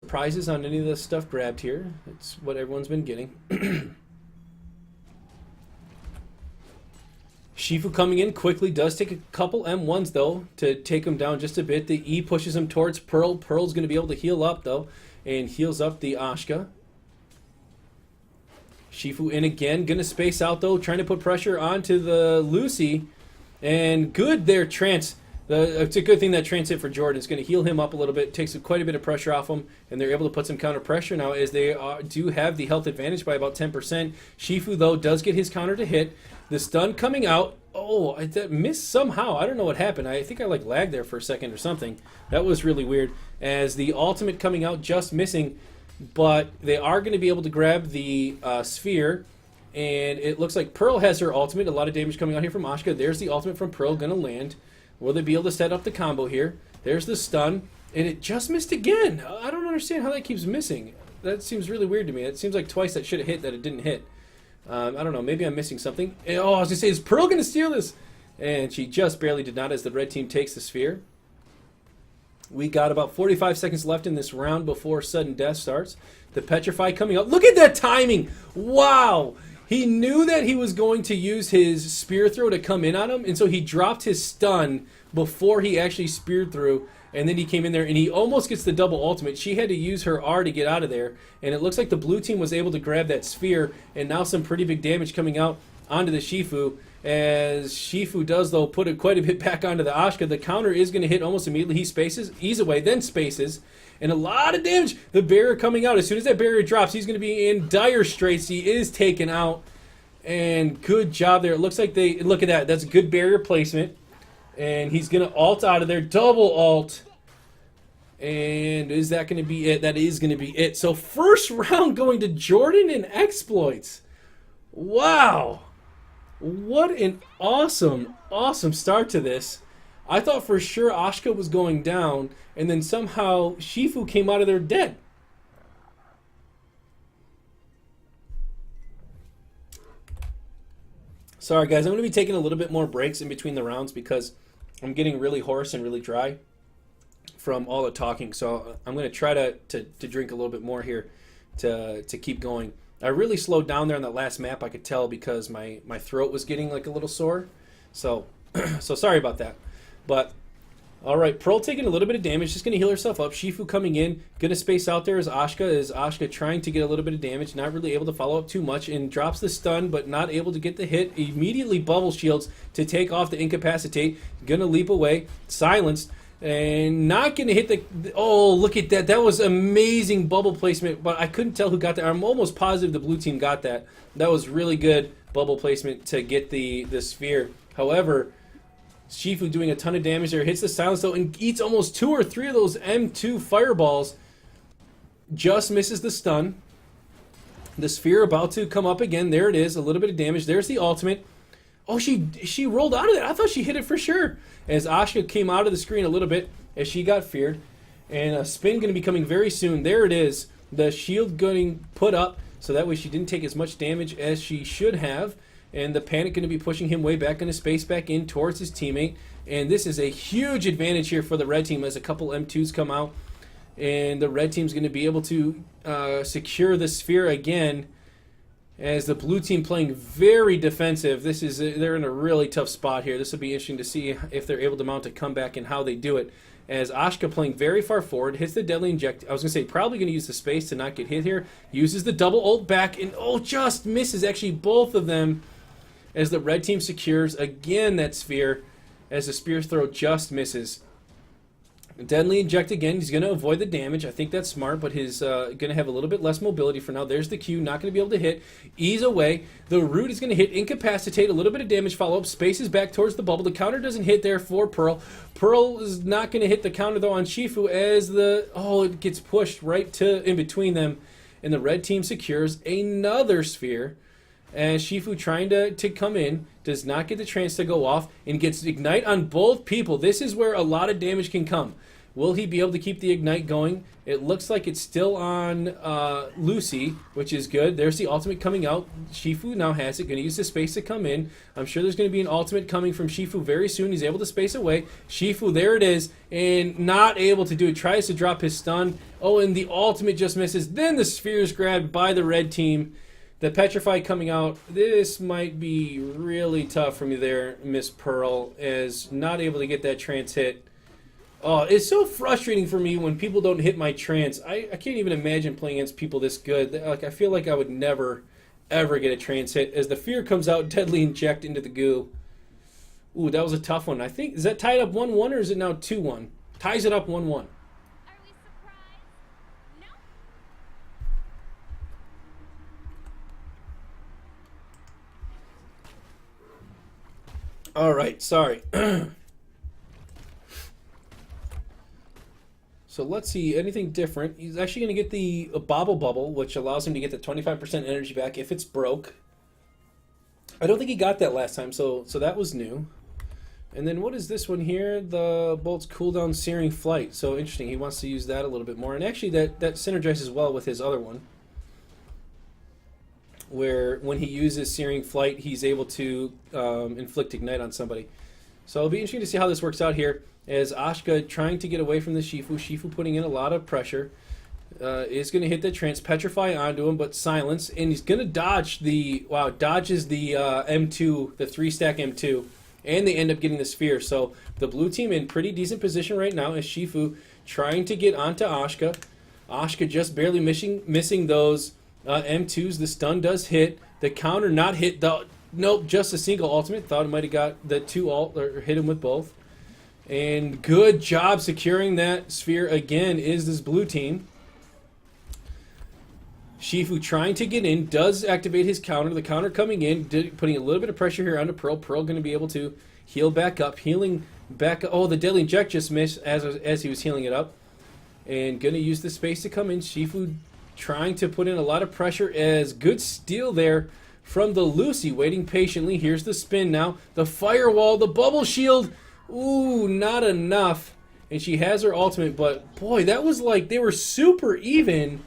prizes on any of the stuff grabbed here. It's what everyone's been getting. Shifu coming in quickly, does take a couple M1s though to take him down just a bit. The E pushes him towards Pearl. Pearl's going to be able to heal up though, and heals up the Ashka. Shifu in again, going to space out though, trying to put pressure onto the Lucy. And good there, Trance. It's a good thing that Trance hit for Jordan. It's going to heal him up a little bit, takes quite a bit of pressure off him, and they're able to put some counter pressure now as they do have the health advantage by about 10%. Shifu, though, does get his counter to hit. The stun coming out. Oh, I missed somehow. I don't know what happened. I think I lagged there for a second or something. That was really weird. As the ultimate coming out, just missing, but they are going to be able to grab the sphere. And it looks like Pearl has her ultimate. A lot of damage coming out here from Ashka. There's the ultimate from Pearl, going to land. Will they be able to set up the combo here? There's the stun, and it just missed again. I don't understand how that keeps missing. That seems really weird to me. It seems like twice that should have hit that it didn't hit. I don't know. Maybe I'm missing something. Oh, I was going to say, is Pearl going to steal this? And she just barely did not as the red team takes the sphere. We got about 45 seconds left in this round before sudden death starts. The Petrify coming up. Look at that timing! Wow! He knew that he was going to use his spear throw to come in on him, and so he dropped his stun before he actually speared through, and then he came in there, and he almost gets the double ultimate. She had to use her R to get out of there, and it looks like the blue team was able to grab that sphere, and now some pretty big damage coming out onto the Shifu, as Shifu does, though, put quite a bit back onto the Ashka. The counter is going to hit almost immediately. He spaces, ease away, then spaces, and a lot of damage. The barrier coming out. As soon as that barrier drops, he's going to be in dire straits. He is taken out, and good job there. It looks like they, look at that. That's good barrier placement, and he's going to ult out of there. Double ult. And is that going to be it? That is going to be it. So first round going to Jordan and Exploits. Wow. What an awesome, awesome start to this. I thought for sure Ashka was going down, and then somehow Shifu came out of there dead. Sorry guys, I'm going to be taking a little bit more breaks in between the rounds because I'm getting really hoarse and really dry from all the talking. So I'm going to try to drink a little bit more here to keep going. I really slowed down there on that last map, I could tell, because my throat was getting like a little sore. So so sorry about that. But all right, Pearl taking a little bit of damage, just going to heal herself up. Shifu coming in, going to space out there as Ashka trying to get a little bit of damage, not really able to follow up too much, and drops the stun, but not able to get the hit. Immediately bubble shields to take off the incapacitate. Going to leap away, silenced. And not going to hit the... Oh, look at that. That was amazing bubble placement, but I couldn't tell who got that. I'm almost positive the blue team got that. That was really good bubble placement to get the sphere. However, Shifu doing a ton of damage there. Hits the silence, though, and eats almost 2 or 3 of those M2 fireballs. Just misses the stun. The sphere about to come up again. There it is. A little bit of damage. There's the ultimate. Oh, she rolled out of that. I thought she hit it for sure. As Ashka came out of the screen a little bit as she got feared. And a spin going to be coming very soon. There it is. The shield getting put up so that way she didn't take as much damage as she should have. And the panic going to be pushing him way back into space back in towards his teammate. And this is a huge advantage here for the red team as a couple M2s come out. And the red team's going to be able to secure the sphere again. As the blue team playing very defensive. They're in a really tough spot here. This will be interesting to see if they're able to mount a comeback and how they do it. As Ashka playing very far forward, hits the deadly inject. I was going to say probably going to use the space to not get hit here. Uses the double ult back and just misses actually both of them. As the red team secures again that sphere. As the spear throw just misses. Deadly inject again. He's going to avoid the damage. I think that's smart, but he's going to have a little bit less mobility for now. There's the Q. Not going to be able to hit. Ease away. The root is going to hit. Incapacitate. A little bit of damage. Follow up. Spaces back towards the bubble. The counter doesn't hit there for Pearl. Pearl is not going to hit the counter, though, on Shifu as it gets pushed right to in between them. And the red team secures another sphere. As Shifu trying to come in, does not get the trance to go off, and gets ignite on both people. This is where a lot of damage can come. Will he be able to keep the Ignite going? It looks like it's still on Lucy, which is good. There's the ultimate coming out. Shifu now has it. Going to use the space to come in. I'm sure there's going to be an ultimate coming from Shifu very soon. He's able to space away. Shifu, there it is, and not able to do it. Tries to drop his stun. Oh, and the ultimate just misses. Then the sphere is grabbed by the red team. The Petrify coming out. This might be really tough for me there, Miss Pearl, as not able to get that trance hit. Oh, it's so frustrating for me when people don't hit my trance. I can't even imagine playing against people this good. Like, I feel like I would never, ever get a trance hit. As the fear comes out, deadly inject into the goo. Ooh, that was a tough one. I think, is that tied up 1-1 or is it now 2-1? Ties it up 1-1. Are we surprised? No. All right, sorry. So let's see, anything different. He's actually going to get the Bobble Bubble, which allows him to get the 25% energy back if it's broke. I don't think he got that last time, so that was new. And then what is this one here? The Bolt's Cooldown Searing Flight. So interesting, he wants to use that a little bit more. And actually that synergizes well with his other one, where when he uses Searing Flight, he's able to inflict Ignite on somebody. So it'll be interesting to see how this works out here, as Ashka trying to get away from the Shifu. Shifu putting in a lot of pressure. Is going to hit the trance, Petrify onto him, but silence. And he's going to dodge the, wow, dodges the M2, the 3-stack M2. And they end up getting the sphere. So the blue team in pretty decent position right now as Shifu trying to get onto Ashka. Ashka just barely missing those M2s. The stun does hit. The counter not hit. Nope, just a single ultimate. Thought it might have got the 2 ult, or hit him with both. And good job securing that sphere again is this blue team. Shifu trying to get in, does activate his counter. The counter coming in, putting a little bit of pressure here onto Pearl. Pearl going to be able to heal back up. Healing back up. Oh, the Deadly Inject just missed as he was healing it up. And going to use the space to come in. Shifu trying to put in a lot of pressure as good steal there from the Lucy. Waiting patiently. Here's the spin now. The firewall, the bubble shield. Ooh, not enough. And she has her ultimate, but boy, that was like they were super even.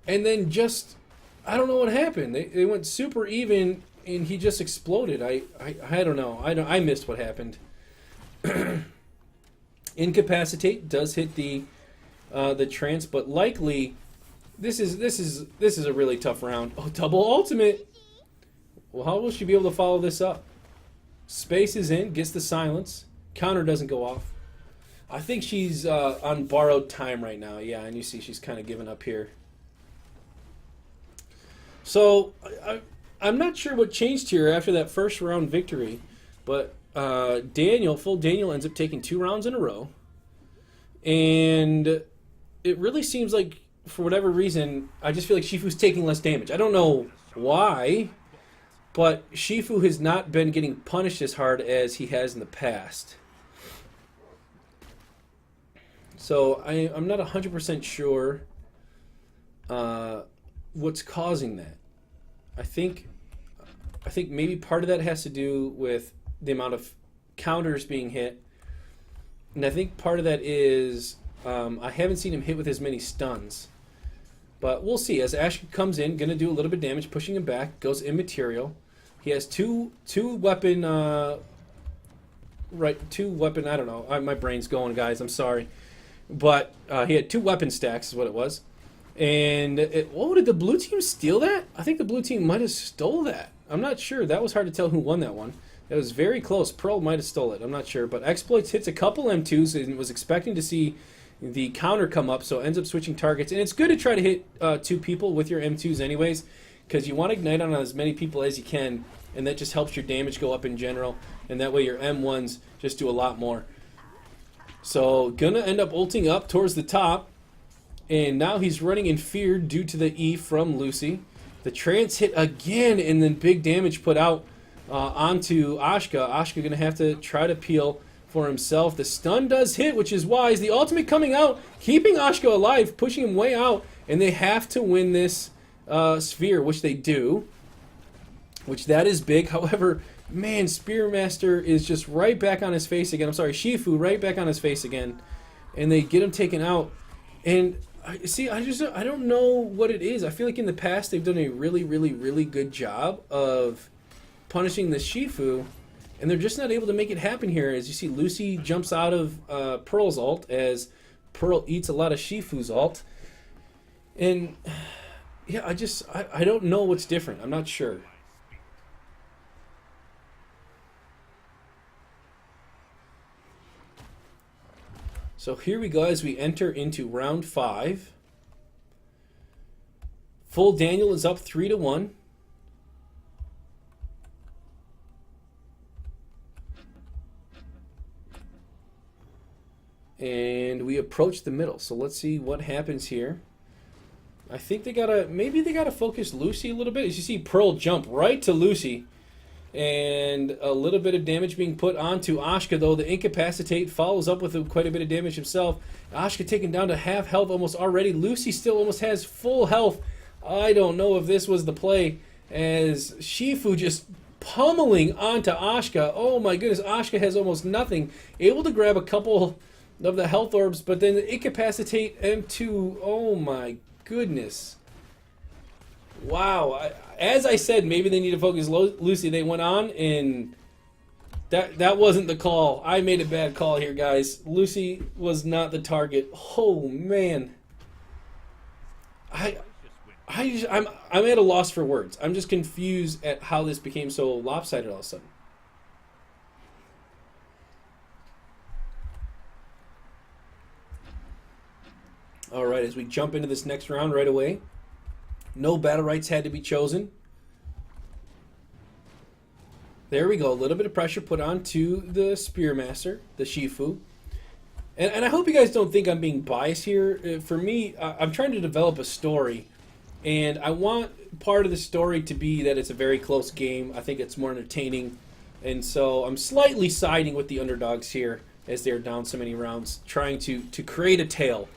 And then just, I don't know what happened. They went super even, and he just exploded. I don't know. I missed what happened. Incapacitate does hit the trance, but likely this is a really tough round. Oh, double ultimate. Well, how will she be able to follow this up? Space is in, gets the silence. Counter doesn't go off. I think she's on borrowed time right now. Yeah, and you see she's kind of giving up here. So, I'm not sure what changed here after that first round victory, but full Daniel ends up taking 2 rounds in a row. And it really seems like, for whatever reason, I just feel like Shifu's taking less damage. I don't know why, but Shifu has not been getting punished as hard as he has in the past. So, I'm not 100% sure what's causing that. I think maybe part of that has to do with the amount of counters being hit, and I think part of that is I haven't seen him hit with as many stuns, but we'll see. As Ash comes in, gonna do a little bit of damage, pushing him back, goes immaterial. He has two weapon I don't know, my brain's going, guys, I'm sorry, but he had 2 weapon stacks is what it was. And did the blue team steal that? I think the blue team might have stole that. I'm not sure. That was hard to tell who won that one. That was very close. Pearl might have stole it. I'm not sure. But Exploits hits a couple M2s and was expecting to see the counter come up, so ends up switching targets. And it's good to try to hit 2 people with your M2s anyways, because you want to ignite on as many people as you can, and that just helps your damage go up in general. And that way your M1s just do a lot more. So gonna end up ulting up towards the top. And now he's running in fear due to the E from Lucy. The trance hit again, and then big damage put out onto Ashka. Ashka going to have to try to peel for himself. The stun does hit, which is wise. The ultimate coming out, keeping Ashka alive, pushing him way out. And they have to win this sphere, which they do. Which that is big. However, man, Spearmaster is just right back on his face again. I'm sorry, Shifu right back on his face again. and they get him taken out. And see, I don't know what it is. I feel like in the past they've done a really, really, really good job of punishing the Shifu, and they're just not able to make it happen here. As you see, Lucy jumps out of Pearl's ult as Pearl eats a lot of Shifu's ult. And yeah, I don't know what's different. I'm not sure. So here we go as we enter into round 5. Full Daniel is up 3-1. And we approach the middle. So let's see what happens here. I think maybe they gotta focus Lucy a little bit. As you see Pearl jump right to Lucy. And a little bit of damage being put onto Ashka, though. The Incapacitate follows up with quite a bit of damage himself. Ashka taken down to half health almost already. Lucy still almost has full health. I don't know if this was the play, as Shifu just pummeling onto Ashka. Oh my goodness, Ashka has almost nothing. Able to grab a couple of the health orbs, but then the Incapacitate M2. Oh my goodness. Wow. As I said, maybe they need to focus Lucy. They went on, and that wasn't the call. I made a bad call here, guys. Lucy was not the target. Oh, man. I'm at a loss for words. I'm just confused at how this became so lopsided all of a sudden. All right, as we jump into this next round right away. No Battlerites had to be chosen. There we go. A little bit of pressure put on to the Spearmaster, the Shifu. And I hope you guys don't think I'm being biased here. For me, I'm trying to develop a story. And I want part of the story to be that it's a very close game. I think it's more entertaining. And so I'm slightly siding with the underdogs here as they're down so many rounds, trying to create a tale,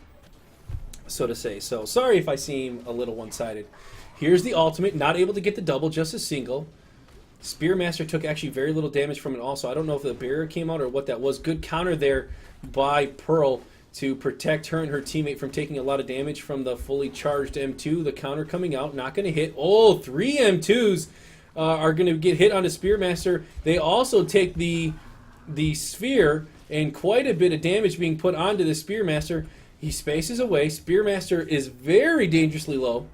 so to say. So sorry if I seem a little one-sided. Here's the ultimate, not able to get the double, just a single. Spearmaster took actually very little damage from it also. I don't know if the barrier came out or what that was. Good counter there by Pearl to protect her and her teammate from taking a lot of damage from the fully charged M2. The counter coming out, not going to hit. Oh, 3 M2s are going to get hit on the Spearmaster. They also take the sphere, and quite a bit of damage being put onto the Spearmaster. He spaces away. Spearmaster is very dangerously low.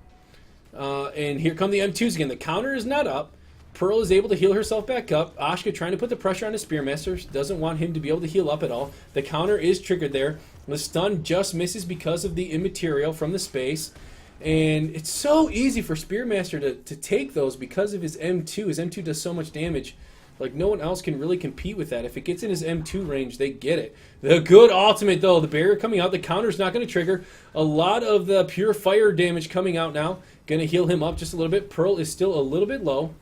And here come the M2s again. The counter is not up. Pearl is able to heal herself back up. Ashka trying to put the pressure on the Spearmaster. Doesn't want him to be able to heal up at all. The counter is triggered there. The stun just misses because of the immaterial from the space. And it's so easy for Spearmaster to take those because of his M2. His M2 does so much damage. Like, no one else can really compete with that. If it gets in his M2 range, they get it. The good ultimate, though. The barrier coming out. The counter's not going to trigger. A lot of the pure fire damage coming out now. Going to heal him up just a little bit. Pearl is still a little bit low.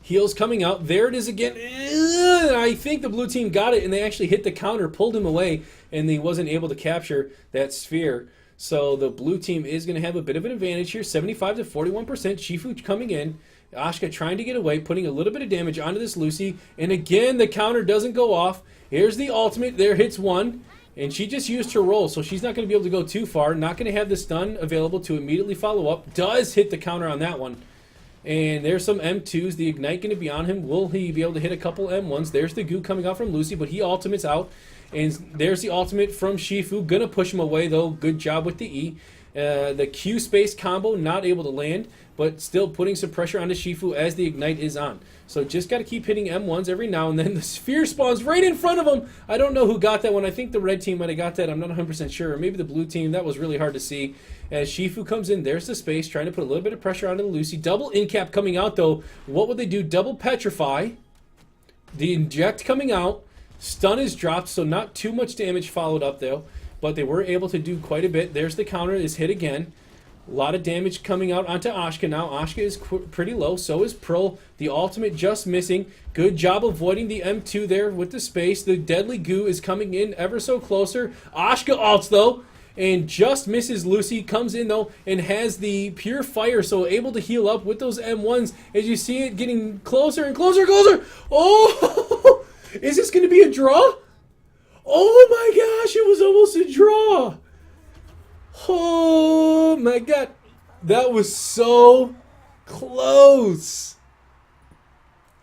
Heals coming out. There it is again. I think the blue team got it, and they actually hit the counter, pulled him away, and he wasn't able to capture that sphere. So the blue team is going to have a bit of an advantage here. 75 to 41%. Shifu coming in. Ashka trying to get away, putting a little bit of damage onto this Lucy. And again, the counter doesn't go off. Here's the ultimate. There hits one. And she just used her roll, so she's not going to be able to go too far. Not going to have the stun available to immediately follow up. Does hit the counter on that one. And there's some M2s. The Ignite going to be on him. Will he be able to hit a couple M1s? There's the goo coming out from Lucy, but he ultimates out. And there's the ultimate from Shifu. Going to push him away, though. Good job with the E. The Q space combo not able to land, but still putting some pressure onto Shifu as the Ignite is on. So just got to keep hitting M1s every now and then. The sphere spawns right in front of him. I don't know who got that one. I think the red team might have got that. I'm not 100% sure. Or maybe the blue team. That was really hard to see. As Shifu comes in, there's the space, trying to put a little bit of pressure onto the Lucy. Double incap coming out, though. What would they do? Double petrify. The inject coming out. Stun is dropped, so not too much damage followed up, though. But they were able to do quite a bit. There's the counter. Is hit again. A lot of damage coming out onto Ashka now. Ashka is pretty low. So is Pearl. The ultimate just missing. Good job avoiding the M2 there with the space. The deadly goo is coming in ever so closer. Ashka ults, though, and just misses Lucy. Comes in, though, and has the pure fire, so able to heal up with those M1s. As you see it getting closer and closer and closer. Oh! Is this going to be a draw? Oh my gosh, it was almost a draw. Oh my god. That was so close.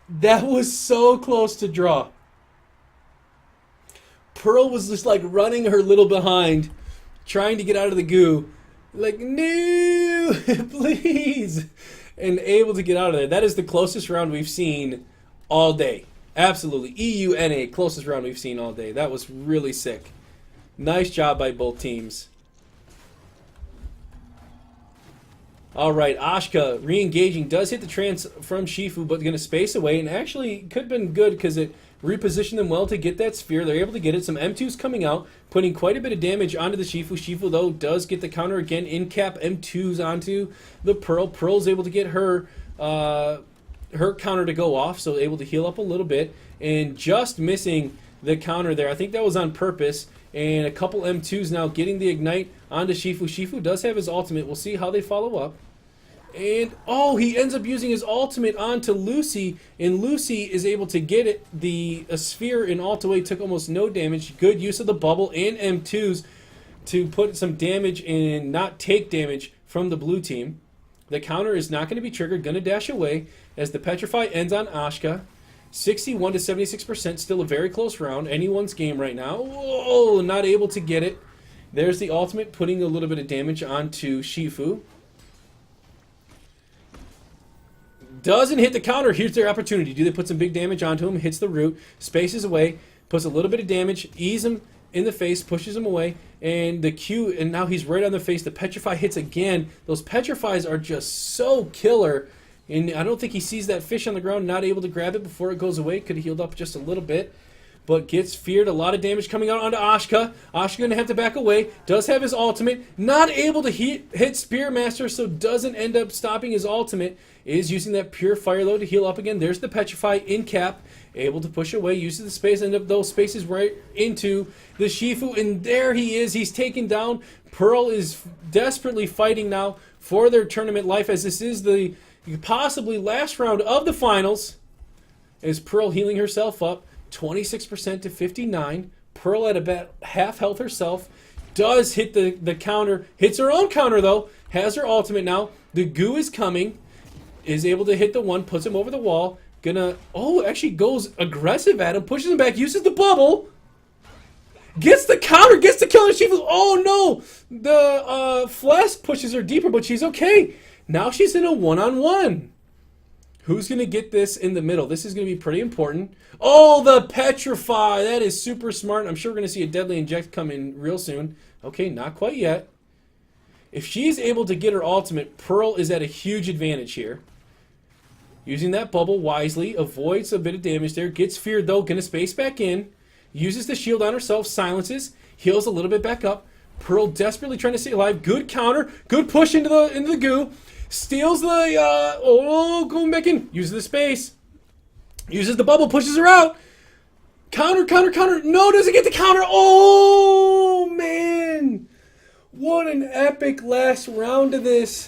That was so close to draw. Pearl was just like running her little behind, trying to get out of the goo. Like, no, please. And able to get out of there. That is the closest round we've seen all day. Absolutely. EUNA, closest round we've seen all day. That was really sick. Nice job by both teams. All right, Ashka re-engaging, does hit the trance from Shifu, but going to space away, and actually could have been good because it repositioned them well to get that sphere. They're able to get it. Some M2s coming out, putting quite a bit of damage onto the Shifu. Shifu, though, does get the counter again, in cap M2s onto the Pearl. Pearl's able to get her counter to go off, so able to heal up a little bit, and just missing the counter there. I think that was on purpose. And a couple M2s now getting the ignite onto Shifu. Shifu does have his ultimate. We'll see how they follow up. And, oh, he ends up using his ultimate onto Lucy. And Lucy is able to get it. A sphere in ult away took almost no damage. Good use of the bubble and M2s to put some damage and not take damage from the blue team. The counter is not going to be triggered. Going to dash away as the Petrify ends on Ashka. 61 to 76%, still a very close round. Anyone's game right now. Whoa, not able to get it. There's the ultimate, putting a little bit of damage onto Shifu. Doesn't hit the counter. Here's their opportunity. Do they put some big damage onto him? Hits the root, spaces away, puts a little bit of damage, ease him in the face, pushes him away, and the Q, and now he's right on the face. The Petrify hits again. Those Petrifies are just so killer. And I don't think he sees that fish on the ground, not able to grab it before it goes away. Could have healed up just a little bit. But gets feared. A lot of damage coming out onto Ashka. Ashka going to have to back away. Does have his ultimate. Not able to hit Spearmaster, so doesn't end up stopping his ultimate. Is using that pure fire though to heal up again. There's the Petrify in cap. Able to push away. Uses the space. End up those spaces right into the Shifu. And there he is. He's taken down. Pearl is desperately fighting now for their tournament life, as this is the possibly last round of the finals. As Pearl healing herself up. 26% to 59. Pearl at about half health herself. Does hit the counter. Hits her own counter though. Has her ultimate now. The goo is coming. Is able to hit the one. Puts him over the wall. Actually goes aggressive at him. Pushes him back. Uses the bubble. Gets the counter. Gets the kill. And she oh no. The Flask pushes her deeper, but she's okay. Now she's in a one-on-one. Who's going to get this in the middle? This is going to be pretty important. Oh, the Petrify. That is super smart. I'm sure we're going to see a Deadly Inject come in real soon. Okay, not quite yet. If she's able to get her ultimate, Pearl is at a huge advantage here. Using that bubble wisely. Avoids a bit of damage there. Gets feared, though. Going to space back in. Uses the shield on herself. Silences. Heals a little bit back up. Pearl desperately trying to stay alive. Good counter. Good push into the goo. Steals the, going back in. Uses the space. Uses the bubble. Pushes her out. Counter, counter, counter. No, doesn't get the counter. Oh, man. What an epic last round of this.